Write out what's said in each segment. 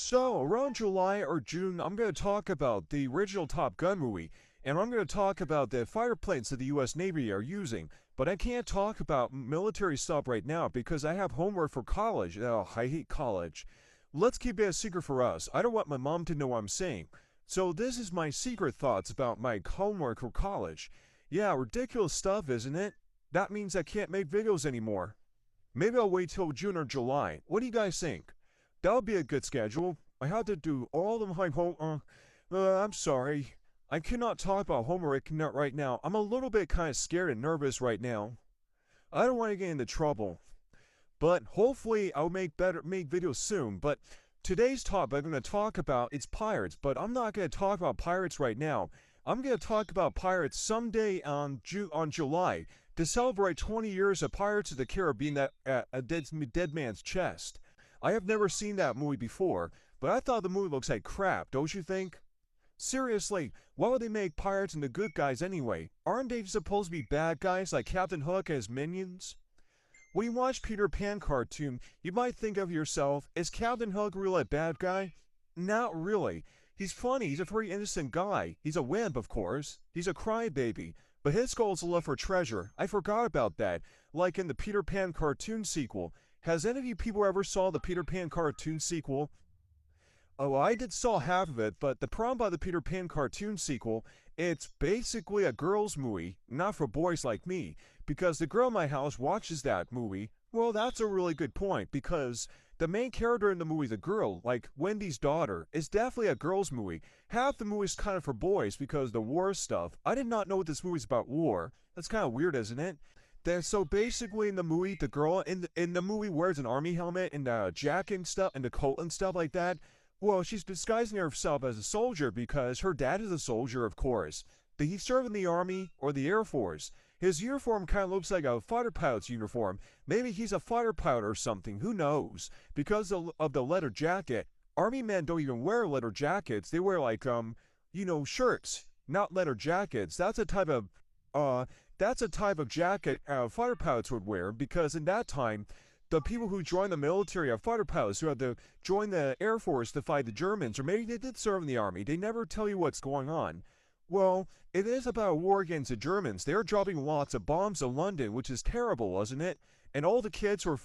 So, around July or June, I'm going to talk about the original Top Gun movie, and I'm going to talk about the fighter planes that the US Navy are using. But I can't talk about military stuff right now because I have homework for college. Oh, I hate college. Let's keep it a secret for us. I don't want my mom to know what I'm saying. So, this is my secret thoughts about my homework for college. Yeah, ridiculous stuff, isn't it? That means I can't make videos anymore. Maybe I'll wait till June or July. What do you guys think? That would be a good schedule. I had to do all of my I'm sorry. I cannot talk about homework right now. I'm a little bit kind of scared and nervous right now. I don't want to get into trouble. But hopefully I'll make videos soon. But today's topic I'm going to talk about is pirates. But I'm not going to talk about pirates right now. I'm going to talk about pirates someday on July to celebrate 20 years of Pirates of the Caribbean at a dead man's chest. I have never seen that movie before, but I thought the movie looks like crap, don't you think? Seriously, why would they make pirates into good guys anyway? Aren't they supposed to be bad guys like Captain Hook and his minions? When you watch Peter Pan cartoon, you might think of yourself, is Captain Hook really a bad guy? Not really. He's funny, he's a very innocent guy. He's a wimp, of course. He's a crybaby. But his goal is a love for treasure. I forgot about that. Like in the Peter Pan cartoon sequel. Has any of you people ever saw the Peter Pan cartoon sequel? Oh, I did saw half of it, but the problem by the Peter Pan cartoon sequel, it's basically a girl's movie, not for boys like me, because the girl in my house watches that movie. Well, that's a really good point, because the main character in the movie, the girl, like Wendy's daughter, is definitely a girl's movie. Half the movie is kind of for boys because the war stuff. I did not know what this movie's about war. That's kind of weird, isn't it? So basically in the movie, the girl in the movie wears an army helmet and a jacket and stuff and a coat and stuff like that. Well, she's disguising herself as a soldier because her dad is a soldier, of course. He served in the army or the air force. His uniform kind of looks like a fighter pilot's uniform. Maybe he's a fighter pilot or something. Who knows? Because of the leather jacket. Army men don't even wear leather jackets. They wear like shirts, not leather jackets. Uh that's a type of jacket fighter pilots would wear because in that time, the people who joined the military are fighter pilots who had to join the Air Force to fight the Germans, or maybe they did serve in the Army. They never tell you what's going on. Well, it is about a war against the Germans. They're dropping lots of bombs in London, which is terrible, wasn't it? And all the kids were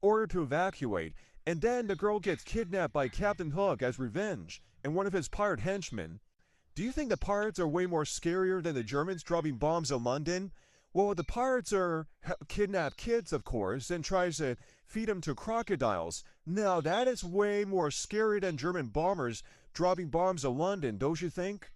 ordered to evacuate. And then the girl gets kidnapped by Captain Hook as revenge, and one of his pirate henchmen. Do you think the pirates are way more scarier than the Germans dropping bombs in London? Well, the pirates kidnap kids, of course, and tries to feed them to crocodiles. Now, that is way more scary than German bombers dropping bombs in London, don't you think?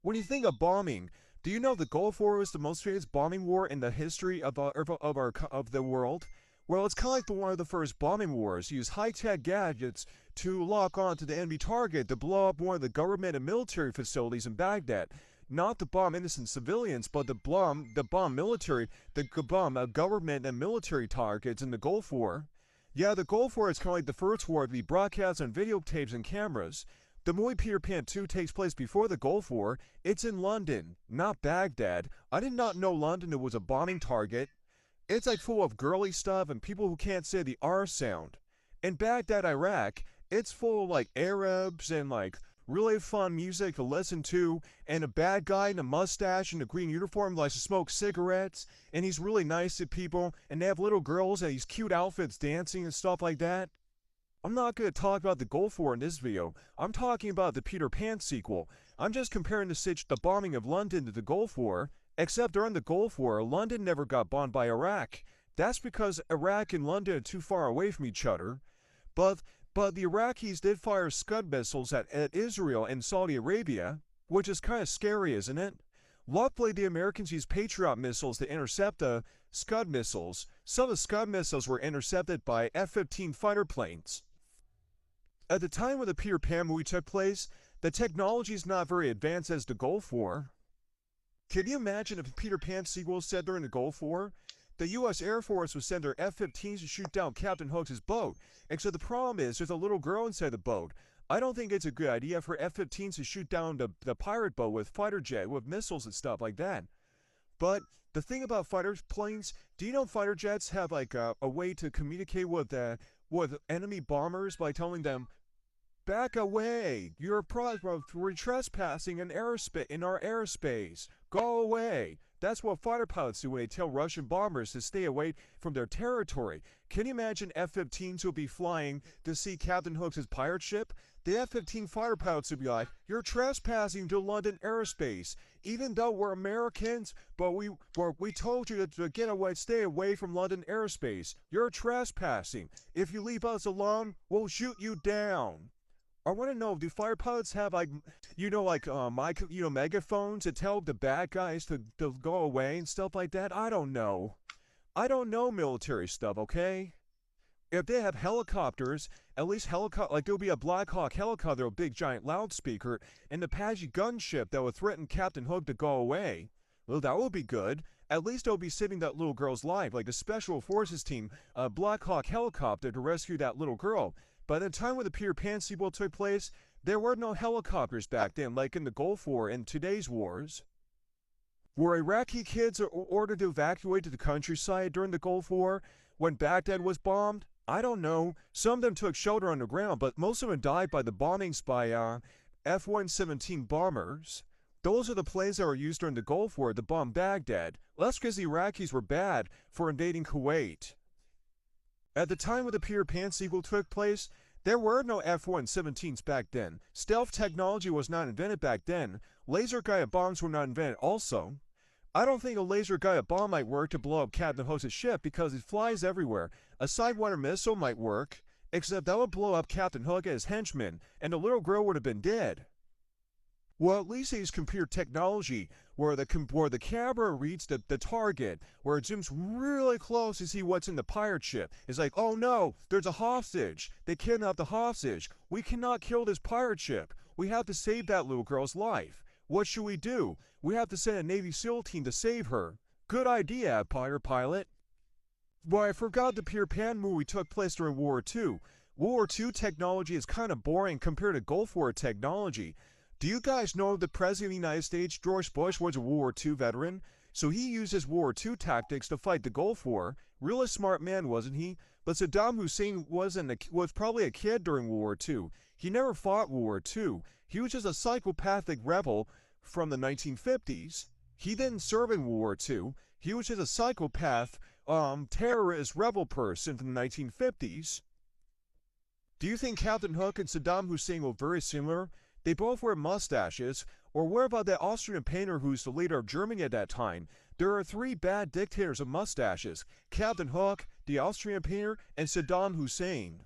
When you think of bombing, do you know the Gulf War was the most famous bombing war in the history of the world? Well, it's kind of like one of the first bombing wars. Use high-tech gadgets to lock on to the enemy target to blow up one of the government and military facilities in Baghdad. Not to bomb innocent civilians, but to bomb government and military targets in the Gulf War. Yeah, the Gulf War is kind of like the first war to be broadcast on videotapes and cameras. The movie Peter Pan 2 takes place before the Gulf War. It's in London, not Baghdad. I did not know London was a bombing target. It's like full of girly stuff and people who can't say the R sound. In Baghdad, Iraq, it's full of like Arabs and like really fun music to listen to, and a bad guy in a mustache and a green uniform likes to smoke cigarettes, and he's really nice to people, and they have little girls and these cute outfits dancing and stuff like that. I'm not going to talk about the Gulf War in this video. I'm talking about the Peter Pan sequel. I'm just comparing the bombing of London to the Gulf War, except during the Gulf War, London never got bombed by Iraq. That's because Iraq and London are too far away from each other. But the Iraqis did fire Scud missiles at Israel and Saudi Arabia, which is kind of scary, isn't it? Luckily, the Americans used Patriot missiles to intercept the Scud missiles. Some of the Scud missiles were intercepted by F-15 fighter planes. At the time when the Peter Pan movie took place, the technology is not very advanced as the Gulf War. Can you imagine if Peter Pan sequel was set during the Gulf War? The U.S. Air Force would send their F-15s to shoot down Captain Hook's boat, except the problem is there's a little girl inside the boat. I don't think it's a good idea for F-15s to shoot down the pirate boat with with missiles and stuff like that. But the thing about fighter planes, do you know fighter jets have like a way to communicate with enemy bombers by telling them, Back away! You're we're trespassing in our airspace. Go away! That's what fighter pilots do when they tell Russian bombers to stay away from their territory. Can you imagine F-15s will be flying to see Captain Hook's pirate ship? The F-15 fighter pilots would be like, "You're trespassing to London airspace. Even though we're Americans, but we told you to get away, stay away from London airspace. You're trespassing. If you leave us alone, we'll shoot you down." I want to know, do fire pilots have megaphones to tell the bad guys to go away and stuff like that? I don't know. I don't know military stuff, okay? If they have helicopters, at least there'll be a Black Hawk helicopter, a big giant loudspeaker, and the Apache gunship that would threaten Captain Hook to go away. Well, that would be good. At least they'll be saving that little girl's life, like the Special Forces team, a Black Hawk helicopter to rescue that little girl. By the time when the Peter Pan sequel took place, there were no helicopters back then, like in the Gulf War and today's wars. Were Iraqi kids ordered to evacuate to the countryside during the Gulf War when Baghdad was bombed? I don't know. Some of them took shelter on the ground, but most of them died by the bombings by F-117 bombers. Those are the planes that were used during the Gulf War to bomb Baghdad. That's because the Iraqis were bad for invading Kuwait. At the time when the Peter Pan sequel took place, there were no F-117s back then. Stealth technology was not invented back then. Laser-guided bombs were not invented also. I don't think a laser-guided bomb might work to blow up Captain Hook's ship because it flies everywhere. A Sidewinder missile might work, except that would blow up Captain Hook and his henchmen, and the little girl would have been dead. Well, at least they use computer technology where the camera reads the target, where it zooms really close to see what's in the pirate ship. It's like, oh no, there's a hostage. They kidnapped the hostage. We cannot kill this pirate ship. We have to save that little girl's life. What should we do? We have to send a Navy SEAL team to save her. Good idea, pirate pilot. Well, I forgot the Peter Pan movie took place during World War II. World War II technology is kind of boring compared to Gulf War technology. Do you guys know the President of the United States, George Bush, was a World War II veteran? So he used his World War II tactics to fight the Gulf War. Really smart man, wasn't he? But Saddam Hussein was probably a kid during World War II. He never fought World War II. He was just a psychopathic rebel from the 1950s. He didn't serve in World War II. He was just a psychopath, terrorist rebel person from the 1950s. Do you think Captain Hook and Saddam Hussein were very similar? They both wear mustaches. Or what about that Austrian painter who's the leader of Germany at that time? There are three bad dictators of mustaches: Captain Hook, the Austrian painter, and Saddam Hussein.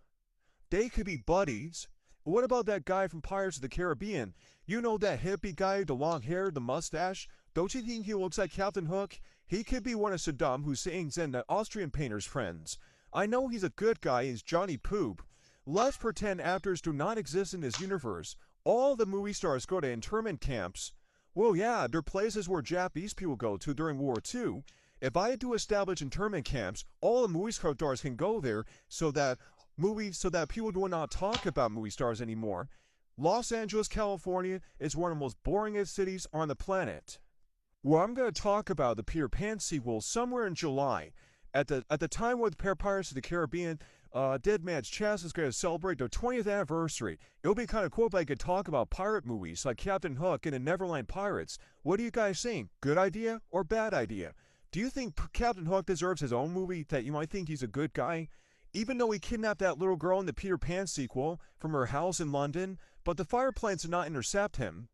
They could be buddies. What about that guy from Pirates of the Caribbean? You know that hippie guy, the long hair, the mustache? Don't you think he looks like Captain Hook? He could be one of Saddam Hussein's and the Austrian painter's friends. I know he's a good guy, he's Johnny Poop. Let's pretend actors do not exist in this universe. All the movie stars go to internment camps. Well, yeah, they're places where Japanese people go to during World War II. If I do establish internment camps, all the movie stars can go there so that people do not talk about movie stars anymore. Los Angeles, California is one of the most boringest cities on the planet. Well, I'm going to talk about the Peter Pan sequel somewhere in July. At the time when the Pirates of the Caribbean Dead Man's Chest is going to celebrate their 20th anniversary. It'll be kind of cool if I could talk about pirate movies like Captain Hook and the Neverland Pirates. What do you guys think? Good idea or bad idea? Do you think Captain Hook deserves his own movie that you might think he's a good guy? Even though he kidnapped that little girl in the Peter Pan sequel from her house in London, but the fire planes did not intercept him.